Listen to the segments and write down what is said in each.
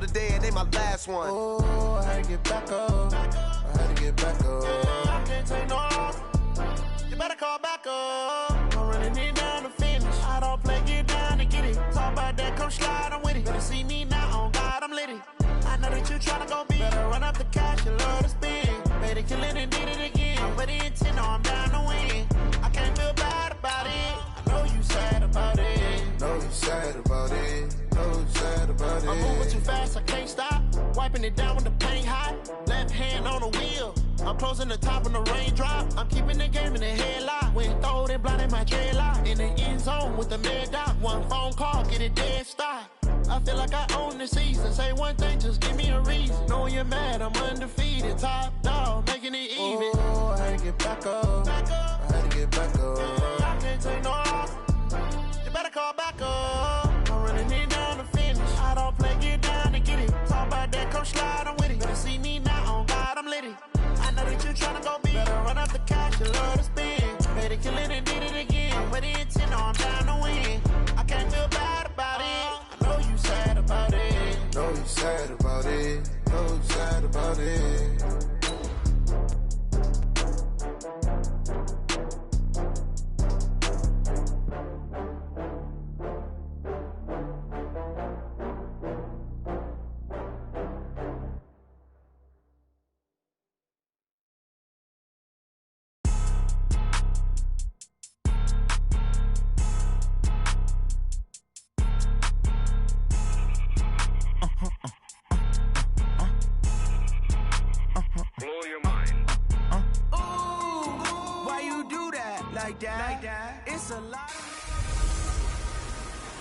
today and they my last one. Oh, I had to get back up. I had to get back up. I can't take no loss. You better call back up. I'm running it down to finish. I don't play, get down to get it. Talk about that, come slide, I'm with it. Better see me now, on God, I'm litty. I know that you tryna go be. Better run up the cash, you love to spend. Better kill it and did it again. But the intent, no, I'm down to win. I can't feel bad about it. I know you sad about it. Know you sad about it. Know you sad about it. I'm moving too fast, I can't stop. Wiping it down when the paint hot. Left hand on the wheel. I'm closing the top when the raindrop. I'm keeping the game in the headlock. When throwed and blinded my dreadlock. In the end zone with the mad dot. One phone call, get it dead stop. I feel like I own the season. Say one thing, just give me a reason. Knowing you're mad, I'm undefeated. Top dog, making it even. Oh, I had to get back up. I had to get back up. I can't take no loss. You better call back up. I'm running it down to finish. I don't play, get down to get it. Talk about that, come slide, I'm with it. Better see me now, on God, I'm litty. I know that you tryna go be. Better run up the cash, you love to spend. Better kill it and did it again. With the intent, no, I'm down to win. I can't feel bad about it. I know you sad about it. Know you sad about it. Know you sad about it. Blow your mind. Why you do that like that? It's a lot.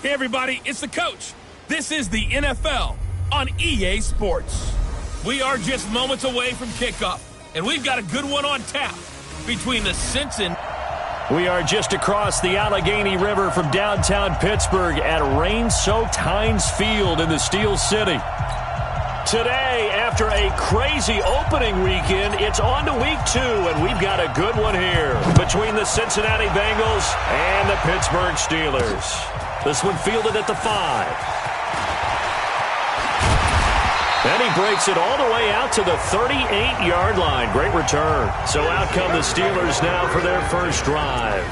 Hey, everybody, it's the coach. This is the NFL on EA Sports. We are just moments away from kickoff, and we've got a good one on tap between the Cincinnati. We are just across the Allegheny River from downtown Pittsburgh at rain-soaked Heinz Field in the Steel City. Today, after a crazy opening weekend, it's on to week 2, and we've got a good one here between the Cincinnati Bengals and the Pittsburgh Steelers. This one fielded at the 5. Then he breaks it all the way out to the 38-yard line. Great return. So out come the Steelers now for their first drive.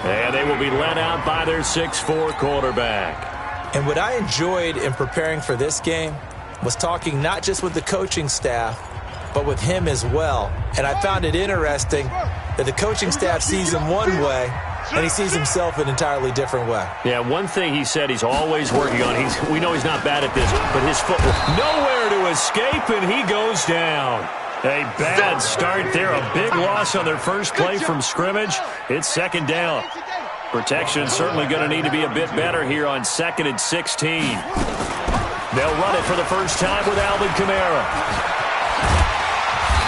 And they will be led out by their 6'4 quarterback. And what I enjoyed in preparing for this game was talking not just with the coaching staff, but with him as well. And I found it interesting that the coaching staff sees him one way, and he sees himself an entirely different way. Yeah, one thing he said he's always working on, we know he's not bad at this, but his football, nowhere to escape, and he goes down. A bad start there, a big loss on their first play from scrimmage. It's second down. Protection certainly going to need to be a bit better here on 2nd and 16. They'll run it for the first time with Alvin Kamara.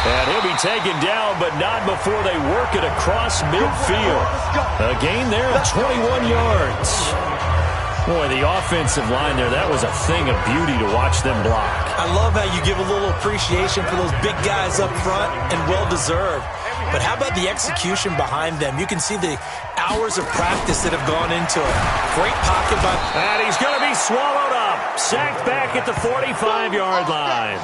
And he'll be taken down, but not before they work it across midfield. A gain there of 21 yards. Boy, the offensive line there, that was a thing of beauty to watch them block. I love how you give a little appreciation for those big guys up front, and well-deserved. But how about the execution behind them? You can see the hours of practice that have gone into it. Great pocket by... And he's going to be swallowed up. Sacked back at the 45-yard line.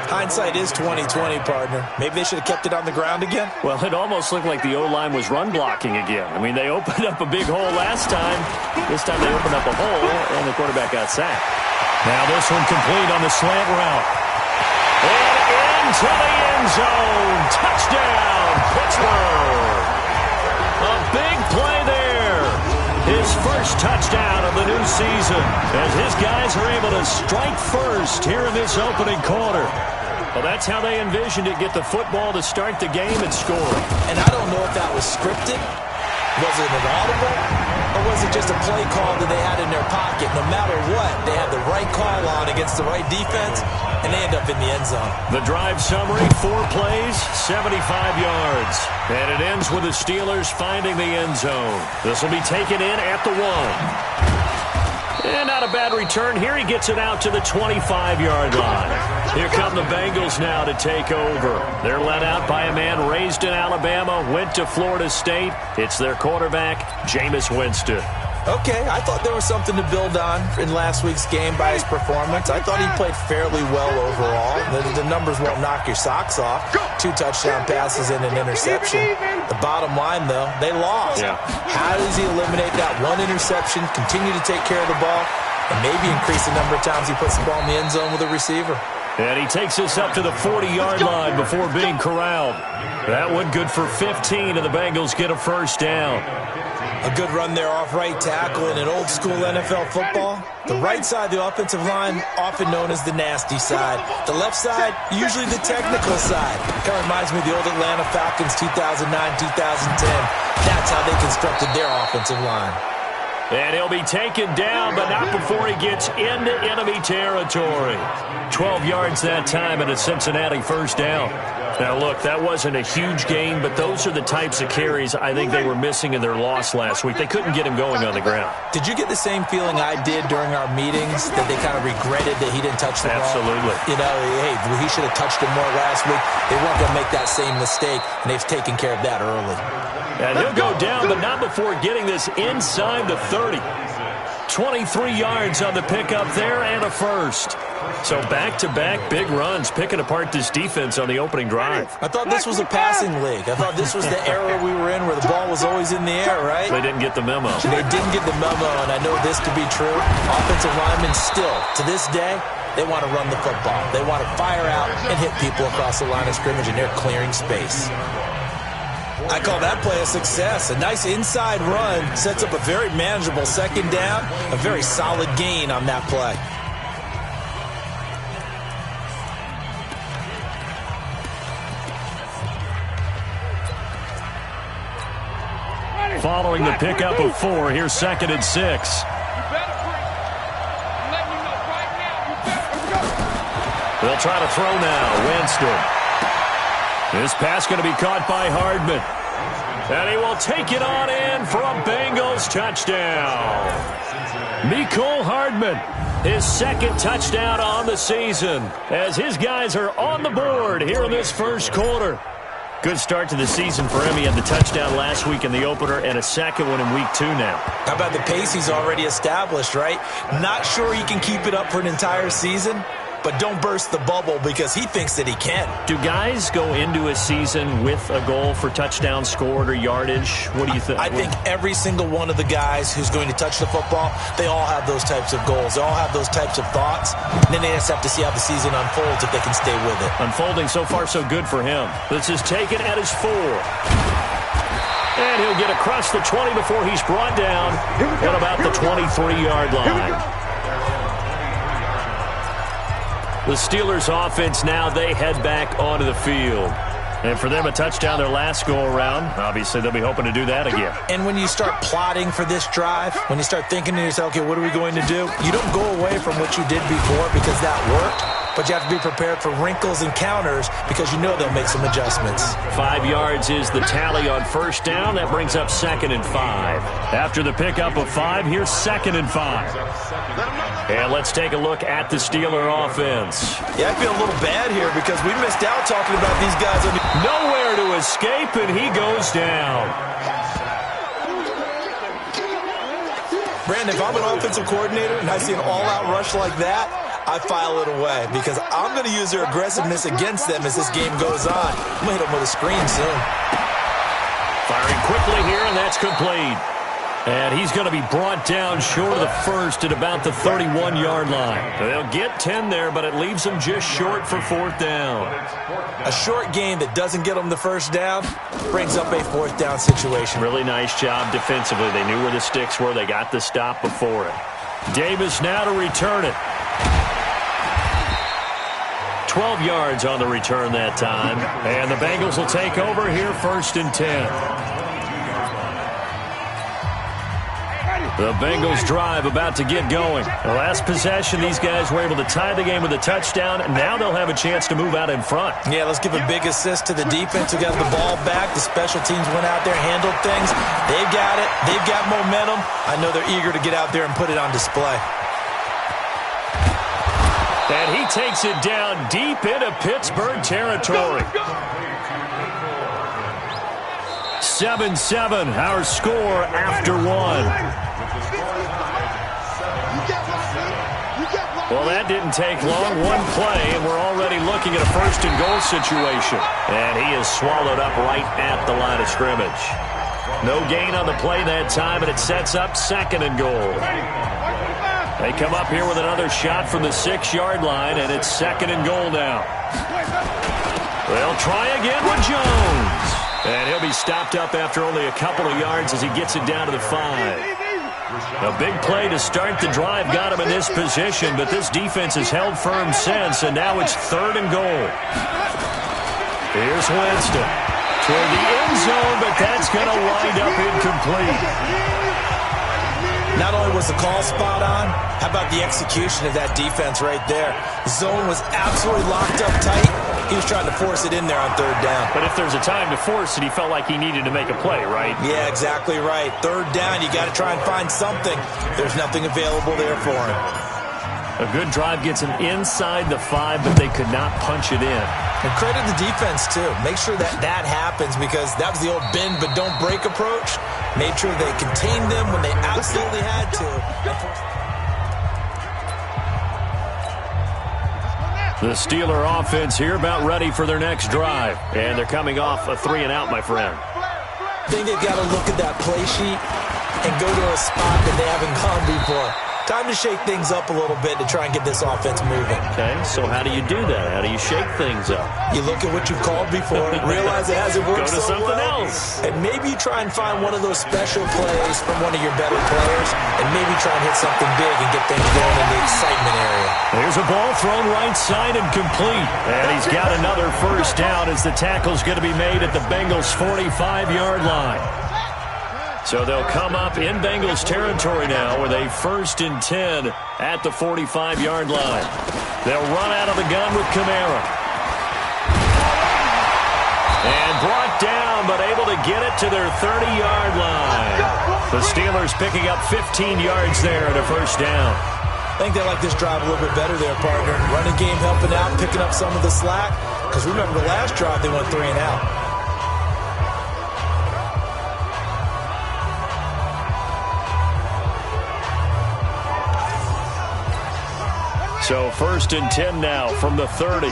Hindsight is 20/20, partner. Maybe they should have kept it on the ground again. Well, it almost looked like the O-line was run blocking again. I mean, they opened up a big hole last time. This time they opened up a hole, and the quarterback got sacked. Now this one complete on the slant route. And into the end zone. Touchdown, Pittsburgh. A big play there. His first touchdown of the new season as his guys are able to strike first here in this opening quarter. Well, that's how they envisioned it, get the football to start the game and score. And I don't know if that was scripted. Was it an audible? Or was it just a play call that they had in their pocket? No matter what, they had the right call on against the right defense, and they end up in the end zone. The drive summary, 4 plays, 75 yards. And it ends with the Steelers finding the end zone. This will be taken in at the 1. And not a bad return. Here he gets it out to the 25-yard line. Here come the Bengals now to take over. They're led out by a man raised in Alabama, went to Florida State. It's their quarterback, Jameis Winston. Okay, I thought there was something to build on in last week's game by his performance. I thought he played fairly well overall. The numbers won't knock your socks off. 2 touchdown passes and an interception. The bottom line, though, they lost. Yeah. How does he eliminate that one interception, continue to take care of the ball, and maybe increase the number of times he puts the ball in the end zone with a receiver? And he takes us up to the 40-yard line before being corralled. That one good for 15, and the Bengals get a first down. A good run there off right tackle in an old-school NFL football. The right side, the offensive line, often known as the nasty side. The left side, usually the technical side. Kind of reminds me of the old Atlanta Falcons 2009-2010. That's how they constructed their offensive line. And he'll be taken down, but not before he gets into enemy territory. 12 yards that time and a Cincinnati first down. Now, look, that wasn't a huge gain, but those are the types of carries I think they were missing in their loss last week. They couldn't get him going on the ground. Did you get the same feeling I did during our meetings, that they kind of regretted that he didn't touch the ball? Absolutely. You know, hey, he should have touched him more last week. They weren't going to make that same mistake, and they've taken care of that early. And he'll go down, but not before getting this inside the 30. 23 yards on the pickup there and a first. So back-to-back big runs, picking apart this defense on the opening drive. I thought this was a passing league. I thought this was the era we were in where the ball was always in the air, right? They didn't get the memo. They didn't get the memo, and I know this to be true. Offensive linemen still, to this day, they want to run the football. They want to fire out and hit people across the line of scrimmage, and they're clearing space. I call that play a success. A nice inside run sets up a very manageable second down, a very solid gain on that play. Following the pickup of 4, here's 2nd and 6. They'll try to throw now. Winston. This pass going to be caught by Hardman. And he will take it on in for a Bengals touchdown. Mecole Hardman, his 2nd touchdown on the season, as his guys are on the board here in this first quarter. Good start to the season for him. He had the touchdown last week in the opener and a second one in week 2 now. How about the pace he's already established, right? Not sure he can keep it up for an entire season, but don't burst the bubble because he thinks that he can. Do guys go into a season with a goal for touchdowns scored or yardage? What do you think? I think every single one of the guys who's going to touch the football, they all have those types of goals. They all have those types of thoughts. And then they just have to see how the season unfolds if they can stay with it. Unfolding so far so good for him. This is taken at his 4. And he'll get across the 20 before he's brought down at about the 23-yard line. The Steelers offense now, they head back onto the field. And for them, a touchdown their last go-around. Obviously, they'll be hoping to do that again. And when you start plotting for this drive, when you start thinking to yourself, okay, what are we going to do? You don't go away from what you did before because that worked. But you have to be prepared for wrinkles and counters because you know they'll make some adjustments. 5 yards is the tally on first down. That brings up 2nd and 5. After the pickup of 5, here's 2nd and 5. And let's take a look at the Steeler offense. Yeah, I feel a little bad here because we missed out talking about these guys. Nowhere to escape, and he goes down. Brandon, if I'm an offensive coordinator and I see an all-out rush like that, I file it away because I'm going to use their aggressiveness against them as this game goes on. I'm going to hit them with a screen soon. Firing quickly here, and that's complete. And he's going to be brought down short of the first at about the 31-yard line. They'll get 10 there, but it leaves them just short for 4th down. A short gain that doesn't get them the first down brings up a 4th down situation. Really nice job defensively. They knew where the sticks were. They got the stop before it. Davis now to return it. 12 yards on the return that time. And the Bengals will take over here 1st and 10. The Bengals drive about to get going. The last possession, these guys were able to tie the game with a touchdown, and now they'll have a chance to move out in front. Yeah, let's give a big assist to the defense who got the ball back. The special teams went out there, handled things. They've got it. They've got momentum. I know they're eager to get out there and put it on display. And he takes it down deep into Pittsburgh territory. 7-7, our score after 1. Well, that didn't take long. One play, and we're already looking at a first-and-goal situation. And he is swallowed up right at the line of scrimmage. No gain on the play that time, and it sets up second and goal. They come up here with another shot from the 6-yard line, and it's second and goal now. They'll try again with Jones. And he'll be stopped up after only a couple of yards as he gets it down to the 5. A big play to start the drive got him in this position, but this defense has held firm since, and now it's third and goal. Here's Winston toward the end zone, but that's going to wind up incomplete. Not only was the call spot on, how about the execution of that defense right there? The zone was absolutely locked up tight. He was trying to force it in there on third down. But if there's a time to force it, he felt like he needed to make a play, right? Yeah, exactly right. Third down, you got to try and find something. There's nothing available there for him. A good drive gets him inside the 5, but they could not punch it in. And credit the defense, too. Make sure that happens, because that was the old bend but don't break approach. Made sure they contained them when they absolutely had to. The Steeler offense here about ready for their next drive. And they're coming off a 3-and-out, my friend. I think they've got to look at that play sheet and go to a spot that they haven't gone before. Time to shake things up a little bit to try and get this offense moving. Okay, so how do you do that? How do you shake things up? You look at what you've called before, realize it hasn't worked so well. Go to something else. And maybe you try and find one of those special plays from one of your better players, and maybe try and hit something big and get things going in the excitement area. There's a ball thrown right side and complete. And he's got another first down as the tackle's going to be made at the Bengals' 45-yard line. So they'll come up in Bengals territory now with a 1st and 10 at the 45-yard line. They'll run out of the gun with Kamara. And brought down, but able to get it to their 30-yard line. The Steelers picking up 15 yards there at a first down. I think they like this drive a little bit better there, partner. Running game helping out, picking up some of the slack. Because remember, the last drive they went 3-and-out. So 1st and 10 now from the 30.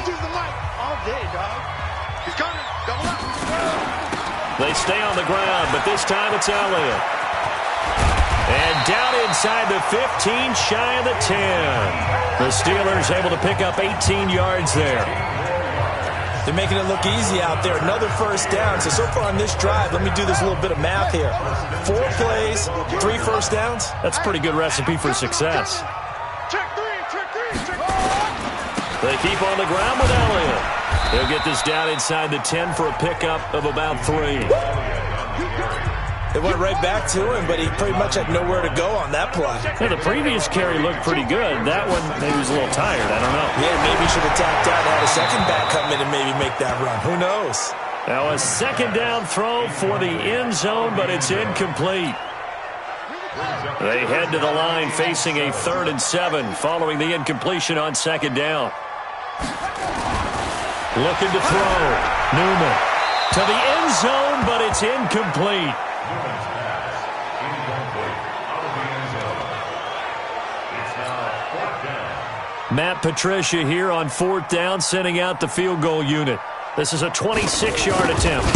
They stay on the ground, but this time it's Elliott. And down inside the 15, shy of the 10. The Steelers able to pick up 18 yards there. They're making it look easy out there. Another first down. So far on this drive, let me do this little bit of math here. 4 plays, 3 first downs. That's a pretty good recipe for success. They keep on the ground with Elliott. They'll get this down inside the 10 for a pickup of about 3. They went right back to him, but he pretty much had nowhere to go on that play. Yeah, the previous carry looked pretty good. That one, maybe he was a little tired. I don't know. Yeah, maybe he should have tapped out and had a second back come in and maybe make that run. Who knows? Now a second down throw for the end zone, but it's incomplete. They head to the line facing a 3rd and 7 following the incompletion on second down. Looking to throw. Newman to the end zone, but it's incomplete. Matt Patricia here on 4th down, sending out the field goal unit. This is a 26-yard attempt.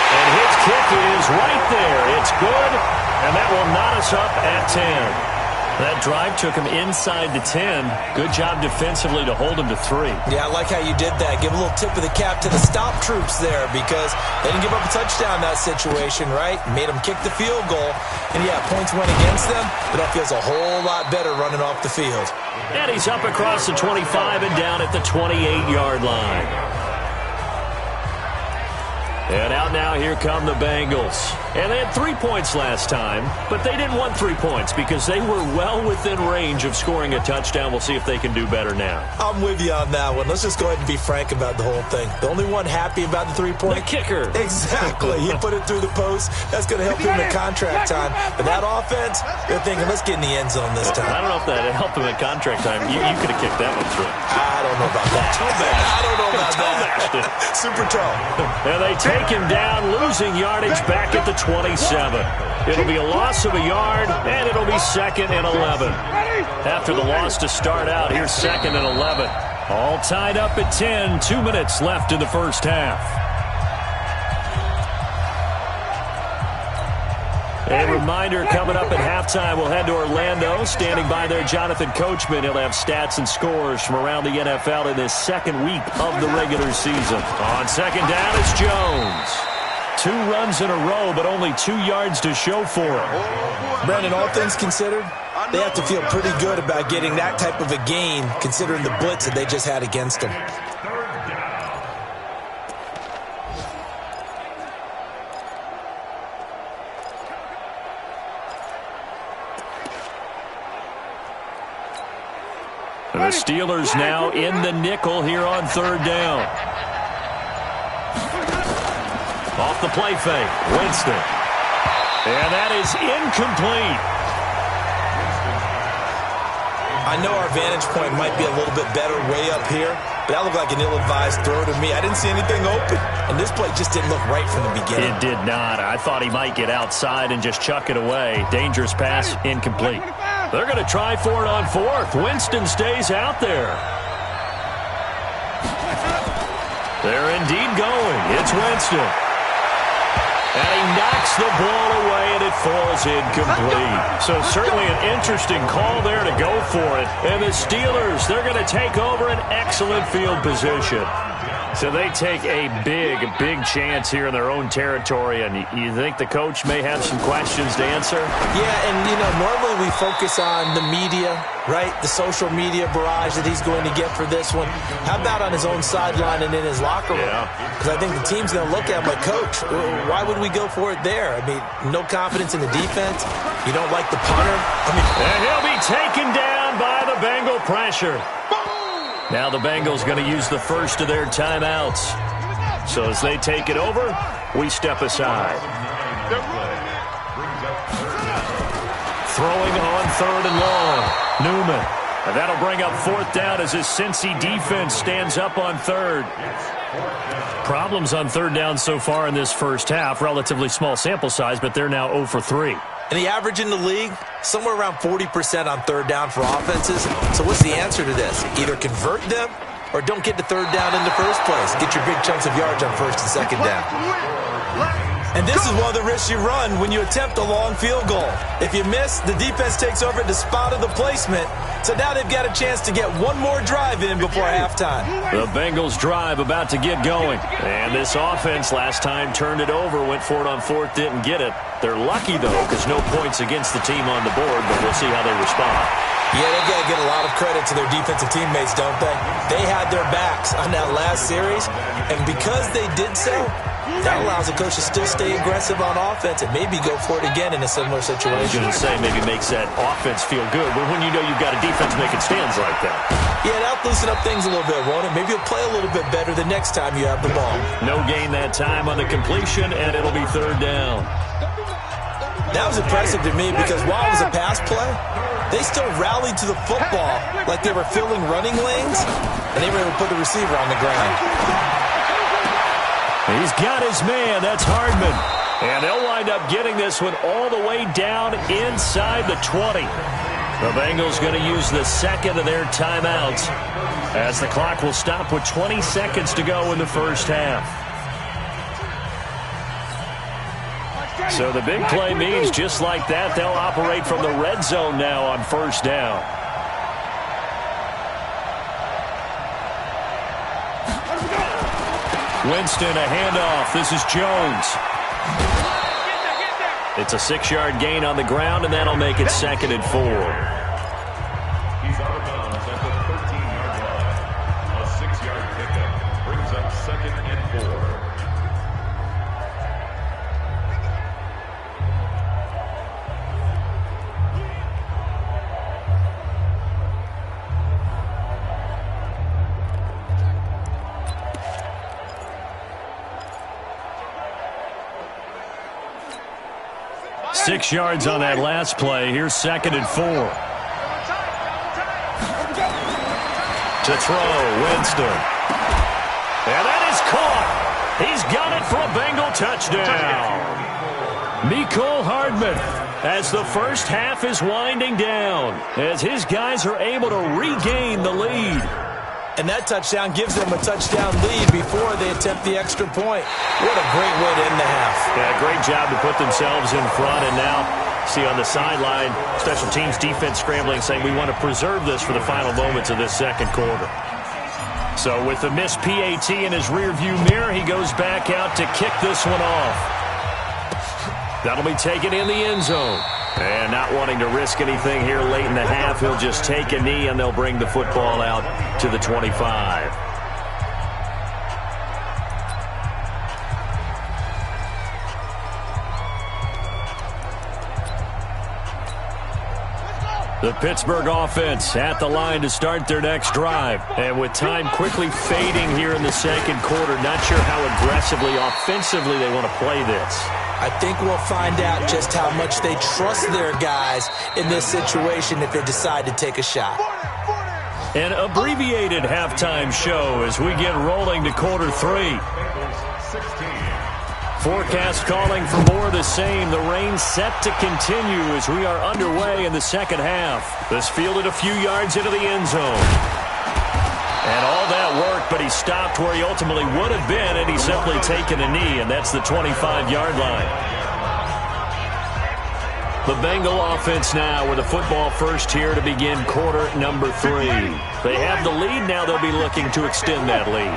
And his kick is right there. It's good, and that will knot us up at 10. That drive took him inside the 10. Good job defensively to hold him to 3. Yeah, I like how you did that. Give a little tip of the cap to the stop troops there, because they didn't give up a touchdown in that situation, right? Made them kick the field goal. And, yeah, points went against them, but that feels a whole lot better running off the field. And he's up across the 25 and down at the 28-yard line. And out now, here come the Bengals. And they had 3 points last time, but they didn't want 3 points because they were well within range of scoring a touchdown. We'll see if they can do better now. I'm with you on that one. Let's just go ahead and be frank about the whole thing. The only one happy about the 3-point? The kicker. Exactly. He put it through the post. That's going to help him in contract time. But that offense, they're thinking, let's get in the end zone this time. I don't know if that helped him in contract time. You could have kicked that one through. I don't know about that. I don't know about that. Super tall. And they take him down, losing yardage back at the 27. It'll be a loss of a yard, and it'll be 2nd and 11. After the loss to start out, here's 2nd and 11. All tied up at 10, 2 minutes left in the first half. A reminder, coming up at halftime, we'll head to Orlando. Standing by there, Jonathan Coachman. He'll have stats and scores from around the NFL in this second week of the regular season. On second down, it's Jones. 2 runs in a row, but only 2 yards to show for it. Brandon, all things considered, they have to feel pretty good about getting that type of a gain, considering the blitz that they just had against them. The Steelers now in the nickel here on 3rd down. Off the play fake, Winston. And that is incomplete. I know our vantage point might be a little bit better way up here, but that looked like an ill-advised throw to me. I didn't see anything open, and this play just didn't look right from the beginning. It did not. I thought he might get outside and just chuck it away. Dangerous pass, incomplete. They're going to try for it on 4th. Winston stays out there. They're indeed going. It's Winston. And he knocks the ball away, and it falls incomplete. So certainly an interesting call there to go for it. And the Steelers, they're going to take over an excellent field position. So they take a big chance here in their own territory, and you think the coach may have some questions to answer? Yeah, and, normally we focus on the media, right? The social media barrage that he's going to get for this one. How about on his own sideline and in his locker room? Because I think the team's going to look at him like, Coach, why would we go for it there? I mean, no confidence in the defense. You don't like the punter? And he'll be taken down by the Bengal pressure. Now the Bengals going to use the first of their timeouts. So as they take it over, we step aside. Throwing on 3rd and long, Newman. And that'll bring up 4th down as his Cincy defense stands up on 3rd. Problems on 3rd down so far in this first half. Relatively small sample size, but they're now 0 for 3. And the average in the league, somewhere around 40% on 3rd down for offenses. So what's the answer to this? Either convert them or don't get to 3rd down in the first place. Get your big chunks of yards on 1st and 2nd down. And this is one of the risks you run when you attempt a long field goal. If you miss, the defense takes over at the spot of the placement. So now they've got a chance to get one more drive in before halftime. The Bengals drive about to get going. And this offense last time turned it over, went for it on 4th, didn't get it. They're lucky, though, because no points against the team on the board, but we'll see how they respond. Yeah, they got to get a lot of credit to their defensive teammates, don't they? They had their backs on that last series, and because they did so, that allows the coach to still stay aggressive on offense and maybe go for it again in a similar situation. I was going to say maybe makes that offense feel good, but when you know you've got a defense making stands like that. Yeah, that'll loosen up things a little bit, won't it? Maybe you'll play a little bit better the next time you have the ball. No gain that time on the completion, and it'll be 3rd down. That was impressive to me because while it was a pass play, they still rallied to the football like they were filling running lanes, and they were able to put the receiver on the ground. He's got his man. That's Hardman. And they'll wind up getting this one all the way down inside the 20. The Bengals going to use the 2nd of their timeouts as the clock will stop with 20 seconds to go in the first half. So the big play means just like that, they'll operate from the red zone now on 1st down. Winston, a handoff. This is Jones. It's a 6-yard gain on the ground, and that'll make it 2nd and 4. He's out of bounds at the 13-yard line. A 6-yard pickup brings up 2nd and 4. Six yards on that last play. Here's 2nd and 4. To throw, Winston. And that is caught. He's got it for a Bengal touchdown. Mecole Hardman, as the first half is winding down, as his guys are able to regain the lead. And that touchdown gives them a touchdown lead before they attempt the extra point. What a great way to end the half. Yeah, great job to put themselves in front. And now, see on the sideline, special teams defense scrambling, saying we want to preserve this for the final moments of this second quarter. So with the missed PAT in his rearview mirror, he goes back out to kick this one off. That'll be taken in the end zone. And not wanting to risk anything here late in the half, he'll just take a knee and they'll bring the football out to the 25. The Pittsburgh offense at the line to start their next drive. And with time quickly fading here in the second quarter, not sure how aggressively, offensively they want to play this. I think we'll find out just how much they trust their guys in this situation if they decide to take a shot. An abbreviated halftime show as we get rolling to quarter 3. Forecast calling for more of the same. The rain set to continue as we are underway in the second half. This fielded a few yards into the end zone. And all that work, but he stopped where he ultimately would have been, and he's simply taken a knee, and that's the 25-yard line. The Bengal offense now with the football first here to begin quarter number 3. They have the lead. Now they'll be looking to extend that lead.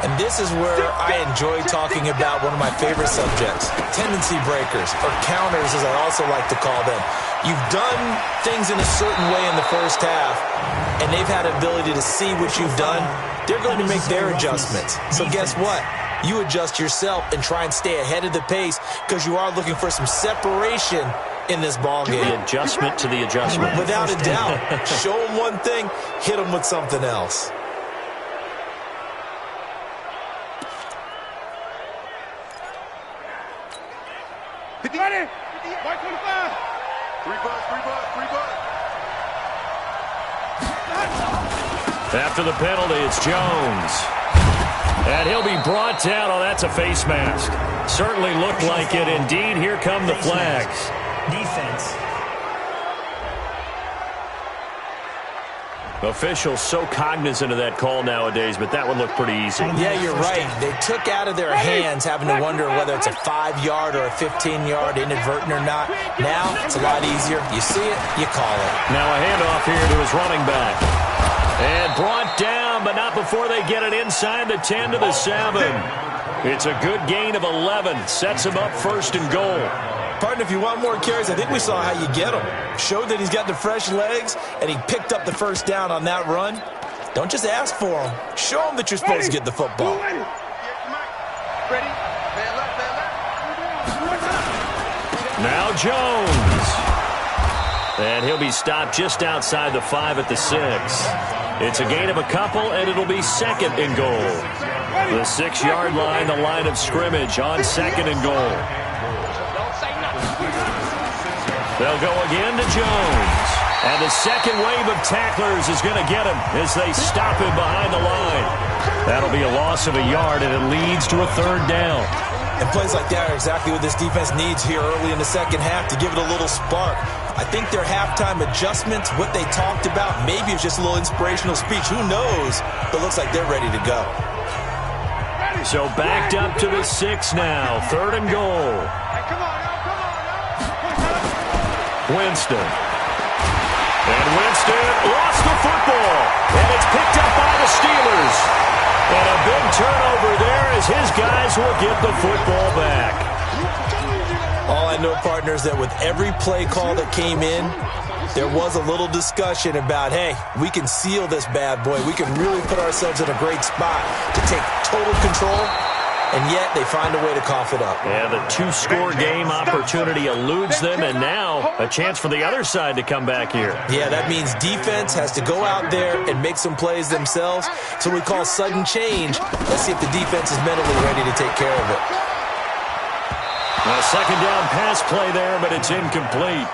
And this is where I enjoy talking about one of my favorite subjects, tendency breakers, or counters as I also like to call them. You've done things in a certain way in the first half, and they've had the ability to see what you've done. They're going to make their adjustments. So guess what? You adjust yourself and try and stay ahead of the pace because you are looking for some separation in this ball game. The adjustment to the adjustment. Without a doubt. Show them one thing, hit them with something else. Ready? 125. 3 bucks. After the penalty, it's Jones. And he'll be brought down. Oh, that's a face mask. Certainly looked like it. Indeed, here come the flags. Defense. Officials so cognizant of that call nowadays, but that would look pretty easy. Yeah, you're right. They took out of their hands having to wonder whether it's a 5-yard or a 15-yard inadvertent or not. Now, it's a lot easier. You see it, you call it. Now a handoff here to his running back. And brought down, but not before they get it inside the 10 to the 7. It's a good gain of 11. Sets him up first and goal. Partner, if you want more carries, I think we saw how you get him. Showed that he's got the fresh legs, and he picked up the first down on that run. Don't just ask for him. Show him that you're supposed to get the football. Ready? Now Jones. And he'll be stopped just outside the 5 at the 6. It's a gain of a couple, and it'll be second and goal. The 6-yard line, the line of scrimmage on second and goal. They'll go again to Jones. And the second wave of tacklers is going to get him as they stop him behind the line. That'll be a loss of a yard, and it leads to a third down. And plays like that are exactly what this defense needs here early in the second half to give it a little spark. I think their halftime adjustments, what they talked about, maybe it's just a little inspirational speech. Who knows? But it looks like they're ready to go. So backed up to the 6 now. Third and goal. Winston. And Winston lost the football. And it's picked up by the Steelers. And a big turnover there as his guys will get the football back. All I know, partners, that with every play call that came in, there was a little discussion about, hey, we can seal this bad boy. We can really put ourselves in a great spot to take total control, and yet they find a way to cough it up. Yeah, the 2-score game opportunity eludes them, and now a chance for the other side to come back here. Yeah, that means defense has to go out there and make some plays themselves. So we call sudden change. Let's see if the defense is mentally ready to take care of it. A second down pass play there, but it's incomplete.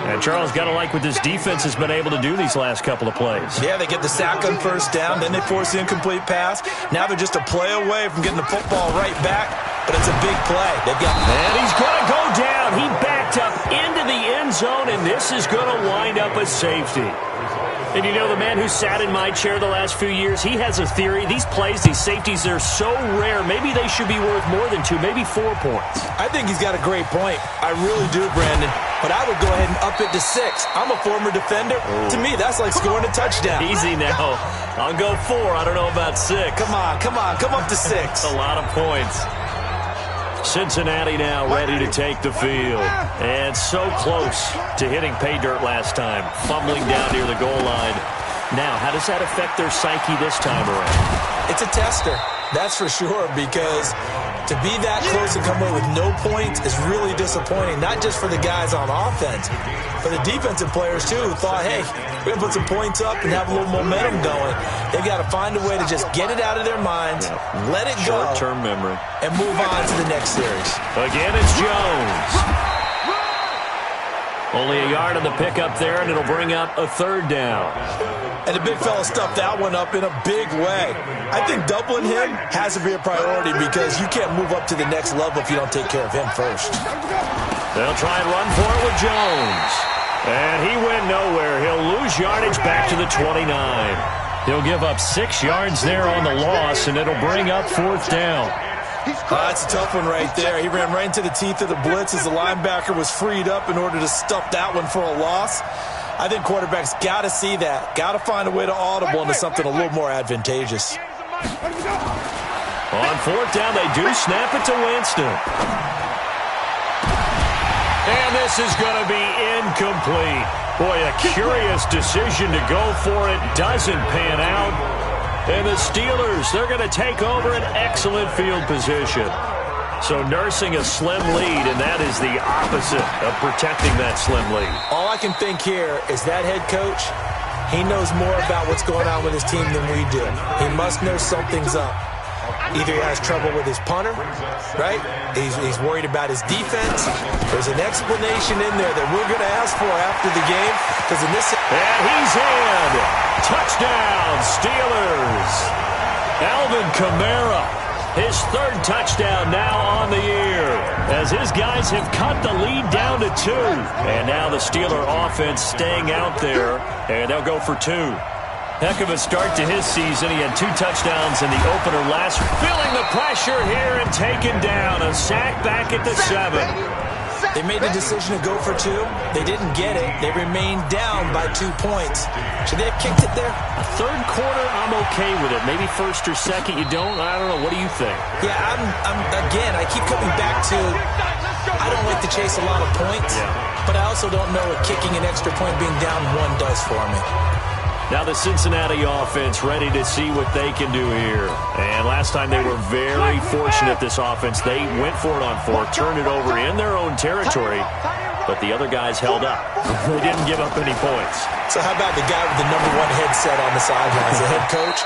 And Charles, got to like what this defense has been able to do these last couple of plays. Yeah, they get the sack on first down, then they force the incomplete pass. Now they're just a play away from getting the football right back. but it's a big play. And he's going to go down. He backed up into the end zone, and this is going to wind up a safety. And you know, the man who sat in my chair the last few years, he has a theory. These plays, these safeties, they're so rare. Maybe they should be worth more than 2, maybe 4 points. I think he's got a great point. I really do, Brandon. But I would go ahead and up it to 6. I'm a former defender. To me, that's like scoring a touchdown. Easy now. I'll go 4. I don't know about 6. Come on. Come up to 6. A lot of points. Cincinnati now ready to take the field. And so close to hitting pay dirt last time. Fumbling down near the goal line. Now, how does that affect their psyche this time around? It's a tester, that's for sure, because to be that close and come away with no points is really disappointing, not just for the guys on offense, but the defensive players, too, who thought, hey, we're going to put some points up and have a little momentum going. They've got to find a way to just get it out of their minds, let it go, short-term memory, and move on to the next series. Again, it's Jones. Only a yard on the pickup there, and it'll bring up a 3rd down. And the big fella stuffed that one up in a big way. I think doubling him has to be a priority because you can't move up to the next level if you don't take care of him first. They'll try and run for it with Jones. And he went nowhere. He'll lose yardage back to the 29. He'll give up 6 yards there on the loss, and it'll bring up 4th down. That's a tough one right there. He ran right into the teeth of the blitz as the linebacker was freed up in order to stuff that one for a loss. I think quarterbacks got to see that. Got to find a way to audible into something a little more advantageous. On 4th down, they do snap it to Winston. And this is going to be incomplete. Boy, a curious decision to go for it. Doesn't pan out. And the Steelers, they're going to take over an excellent field position. So nursing a slim lead, and that is the opposite of protecting that slim lead. All I can think here is that head coach, he knows more about what's going on with his team than we do. He must know something's up. Either he has trouble with his punter, right? He's worried about his defense. There's an explanation in there that we're going to ask for after the game. Because in this... And he's in. Touchdown, Steelers. Alvin Kamara, his 3rd touchdown now on the year, as his guys have cut the lead down to 2. And now the Steeler offense staying out there, and they'll go for 2. Heck of a start to his season. He had 2 touchdowns in the opener last. Feeling the pressure here and taken down. A sack back at the 7. They made the decision to go for 2. They didn't get it. They remained down by 2 points. Should they have kicked it there? A 3rd quarter, I'm okay with it. Maybe 1st or 2nd, you don't? I don't know. What do you think? Yeah, again, I keep coming back to I don't like to chase a lot of points, but I also don't know what kicking an extra point being down 1 does for me. Now the Cincinnati offense ready to see what they can do here. And last time they were very fortunate, this offense. They went for it on 4, turned it over in their own territory, but the other guys held up. They didn't give up any points. So how about the guy with the #1 headset on the sidelines, the head coach?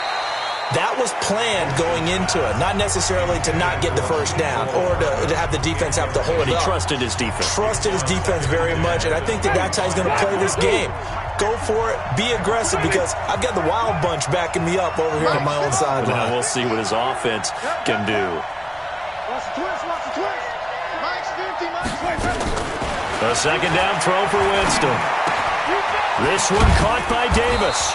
That was planned going into it, not necessarily to not get the 1st down or to have the defense have to hold But he up. trusted his defense. Trusted his defense very much, and I think that's how he's going to play this game. Go for it, be aggressive, because I've got the wild bunch backing me up over here on my own sideline. Now we'll see what his offense can do. A 2nd down throw for Winston. This one caught by Davis.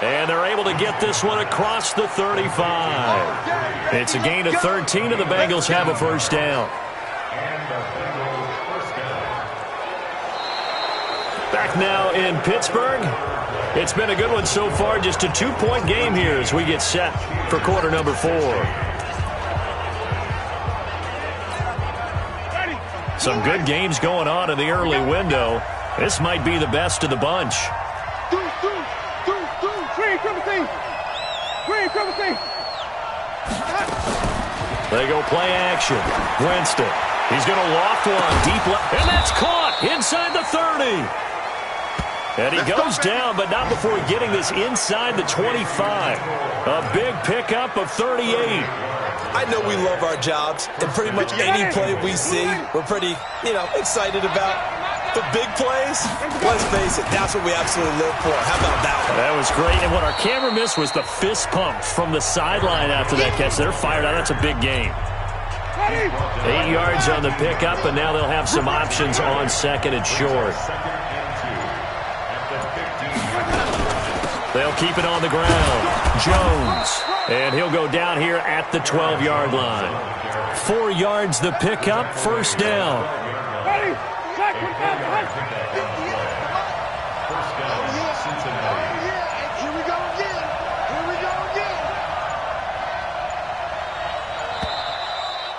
And they're able to get this one across the 35. It's a gain of 13, and the Bengals have a 1st down. Back now in Pittsburgh. It's been a good one so far. Just a 2-point game here as we get set for quarter number 4. Some good games going on in the early window. This might be the best of the bunch. They go play action. Winston. He's going to loft one deep left. And that's caught inside the 30. And he goes down, but not before getting this inside the 25. A big pickup of 38. I know we love our jobs, and pretty much any play we see, we're pretty, excited about. The big plays, let's face it, that's what we absolutely live for. How about that one? That was great, and what our camera missed was the fist pump from the sideline after that catch. They're fired out. That's a big game. 8 yards on the pickup, and now they'll have some options on second and short. They'll keep it on the ground. Jones. And he'll go down here at the 12-yard line. 4 yards the pickup, first down.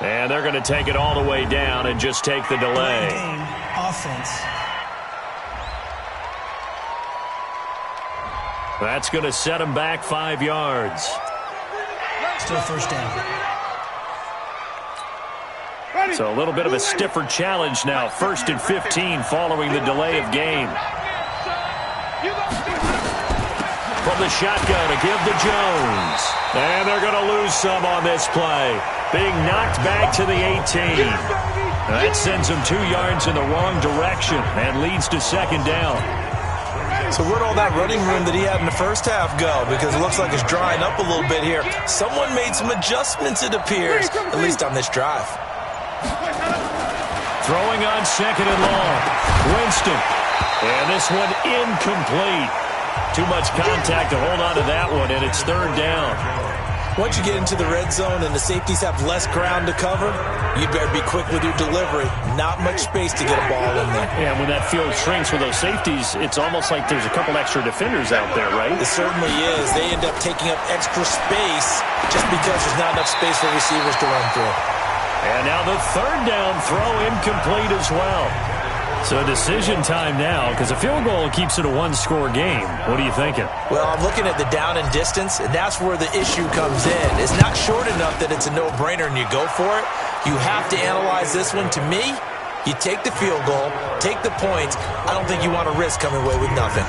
And they're going to take it all the way down and just take the delay. Offense. That's going to set them back 5 yards. Still first down. So a little bit of a stiffer challenge now. 1st and 15 following the delay of game. From the shotgun to give to Jones. And they're going to lose some on this play. Being knocked back to the 18. That sends them 2 yards in the wrong direction and leads to second down. So where'd all that running room that he had in the first half go? Because it looks like it's drying up a little bit here. Someone made some adjustments, it appears, at least on this drive. Throwing on second and long. Winston. And this one incomplete. Too much contact to hold on to that one, and it's third down. Once you get into the red zone and the safeties have less ground to cover, you'd better be quick with your delivery. Not much space to get a ball in there. Yeah, when that field shrinks with those safeties, it's almost like there's a couple extra defenders out there, right? It certainly is. They end up taking up extra space just because there's not enough space for receivers to run through. And now the third down throw incomplete as well. So decision time now, because a field goal keeps it a one-score game. What are you thinking? Well, I'm looking at the down and distance, and that's where the issue comes in. It's not short enough that it's a no-brainer and you go for it. You have to analyze this one. To me, you take the field goal, take the points. I don't think you want to risk coming away with nothing.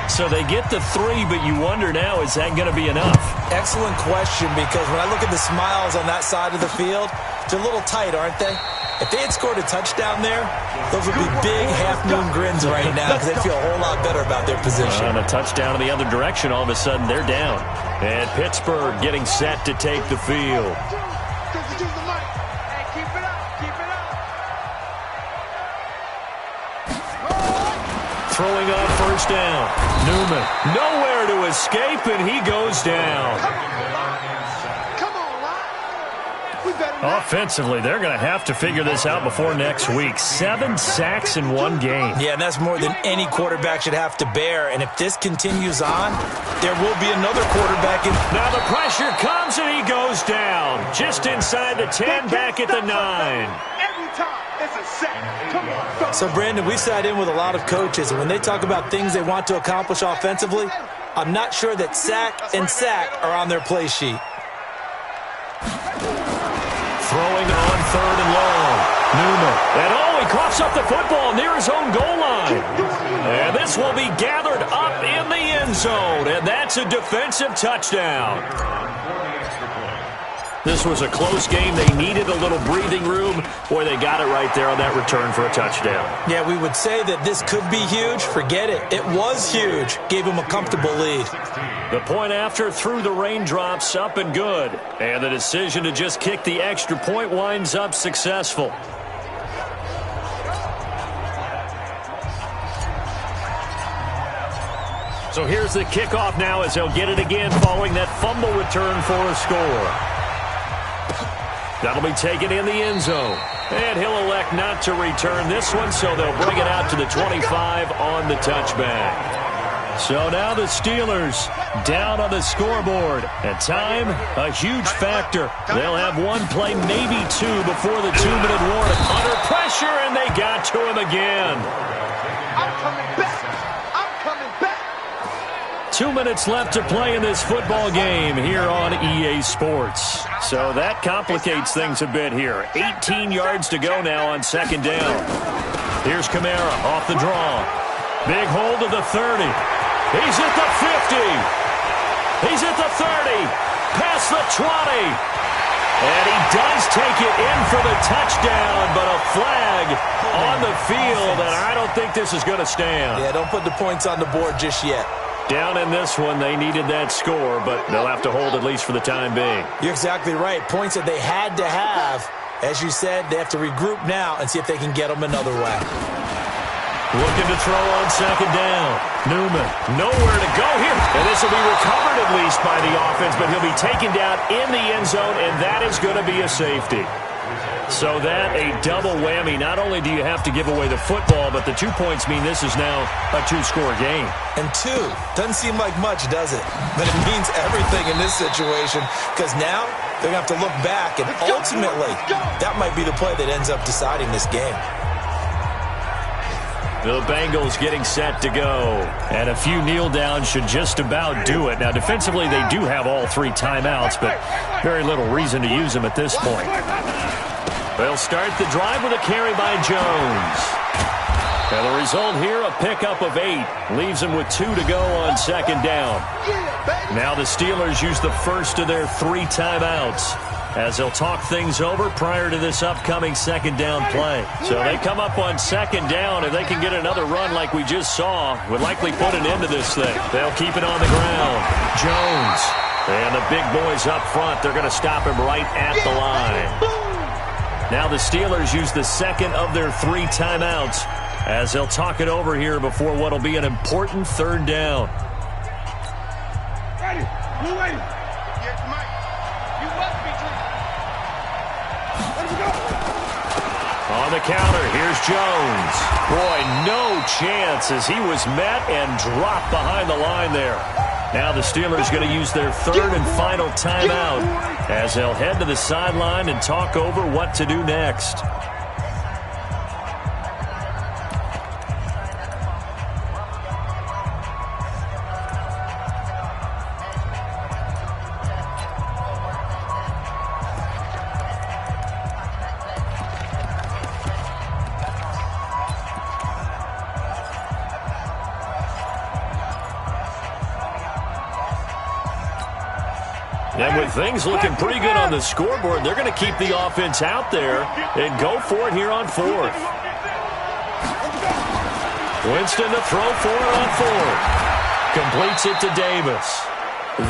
So they get the 3, but you wonder now, is that going to be enough? Excellent question, because when I look at the smiles on that side of the field, they're a little tight, aren't they? If they had scored a touchdown there, those would be big half-moon grins right now because they'd feel a whole lot better about their position. On a touchdown in the other direction, all of a sudden they're down. And Pittsburgh getting set to take the field. Throwing on first down. Newman nowhere to escape, and he goes down. Offensively, they're going to have to figure this out before next week. 7 sacks in one game. Yeah, and that's more than any quarterback should have to bear. And if this continues on, there will be another quarterback in. Now the pressure comes, and he goes down. Just inside the 10, back at the 9. Every time, it's a sack. Come on. So, Brandon, we've sat in with a lot of coaches, and when they talk about things they want to accomplish offensively, I'm not sure that sack and sack are on their play sheet. Throwing on third and long. Newman. And he coughs up the football near his own goal line. And this will be gathered up in the end zone. And that's a defensive touchdown. This was a close game. They needed a little breathing room. Boy, they got it right there on that return for a touchdown. Yeah, we would say that this could be huge. Forget it. It was huge. Gave him a comfortable lead. The point after through the raindrops, up and good. And the decision to just kick the extra point winds up successful. So here's the kickoff now as they'll get it again following that fumble return for a score. That'll be taken in the end zone. And he'll elect not to return this one, so they'll bring it out to the 25 on the touchback. So now the Steelers down on the scoreboard. At time, a huge factor. They'll have one play, maybe two, before the 2-minute warning. Under pressure, and they got to him again. I'm coming back. I'm coming back. 2 minutes left to play in this football game here on EA Sports. So that complicates things a bit here. 18 yards to go now on second down. Here's Kamara off the draw. Big hold of the 30. He's at the 50. He's at the 30. Past the 20. And he does take it in for the touchdown, but a flag on the field, and I don't think this is going to stand. Yeah, don't put the points on the board just yet. Down in this one, they needed that score, but they'll have to hold at least for the time being. You're exactly right. Points that they had to have. As you said, they have to regroup now and see if they can get them another way. Looking to throw on second down. Newman, nowhere to go here. And this will be recovered at least by the offense, but he'll be taken down in the end zone, and that is going to be a safety. So that, a double whammy. Not only do you have to give away the football, but the 2 points mean this is now a 2-score game. And 2 doesn't seem like much, does it? But it means everything in this situation, because now they're going to have to look back, and ultimately, that might be the play that ends up deciding this game. The Bengals getting set to go. And a few kneel downs should just about do it. Now, defensively, they do have all 3 timeouts, but very little reason to use them at this point. They'll start the drive with a carry by Jones. And the result here, a pickup of 8. Leaves them with 2 to go on second down. Now the Steelers use the first of their 3 timeouts as they'll talk things over prior to this upcoming second down play. So they come up on second down. If they can get another run like we just saw, would likely put an end to this thing. They'll keep it on the ground. Jones. And the big boys up front, they're going to stop him right at the line. Now the Steelers use the second of their 3 timeouts as they'll talk it over here before what will be an important third down. Ready. Blue ready. Yes, Mike. You must be clean. Let's go. On the counter, here's Jones. Boy, no chance as he was met and dropped behind the line there. Now the Steelers going to use their 3rd and final timeout as they'll head to the sideline and talk over what to do next. And with things looking pretty good on the scoreboard, they're going to keep the offense out there and go for it here on 4th. Winston to throw for it on 4th. Completes it to Davis.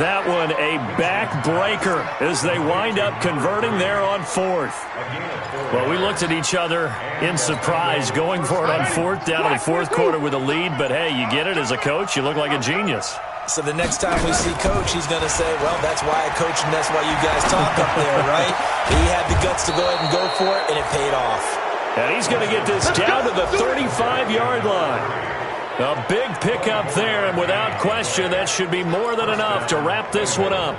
That one a backbreaker as they wind up converting there on 4th. Well, we looked at each other in surprise going for it on 4th down to the 4th quarter with a lead. But, hey, you get it as a coach. You look like a genius. So the next time we see Coach, he's going to say, well, that's why I coach and that's why you guys talk up there, right? He had the guts to go ahead and go for it, and it paid off. And he's going to get this down to the 35-yard line. A big pickup there, and without question, that should be more than enough to wrap this one up.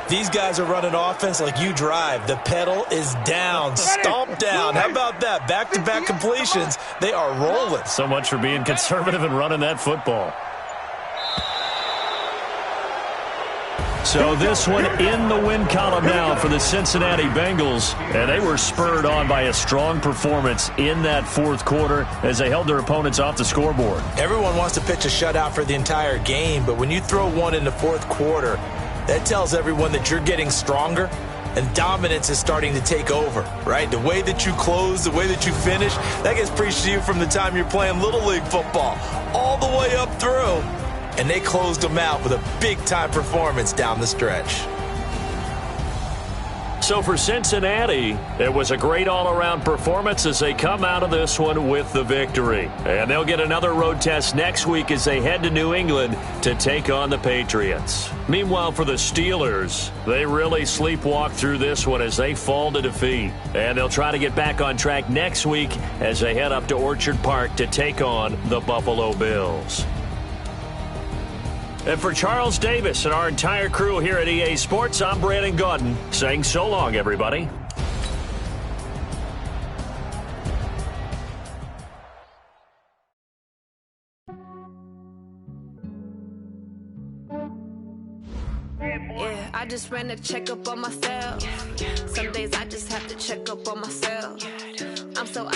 These guys are running offense like you drive. The pedal is down, stomp down. How about that? Back-to-back completions. They are rolling. So much for being conservative and running that football. So this one in the win column now for the Cincinnati Bengals. And they were spurred on by a strong performance in that 4th quarter as they held their opponents off the scoreboard. Everyone wants to pitch a shutout for the entire game, but when you throw one in the 4th quarter, that tells everyone that you're getting stronger and dominance is starting to take over, right? The way that you close, the way that you finish, that gets preached to you from the time you're playing Little League football all the way up through. And they closed them out with a big-time performance down the stretch. So for Cincinnati, it was a great all-around performance as they come out of this one with the victory. And they'll get another road test next week as they head to New England to take on the Patriots. Meanwhile, for the Steelers, they really sleepwalk through this one as they fall to defeat. And they'll try to get back on track next week as they head up to Orchard Park to take on the Buffalo Bills. And for Charles Davis and our entire crew here at EA Sports, I'm Brandon Gaudin saying so long, everybody. Yeah, I just ran a checkup on myself. Some days I just have to check up on myself. I'm so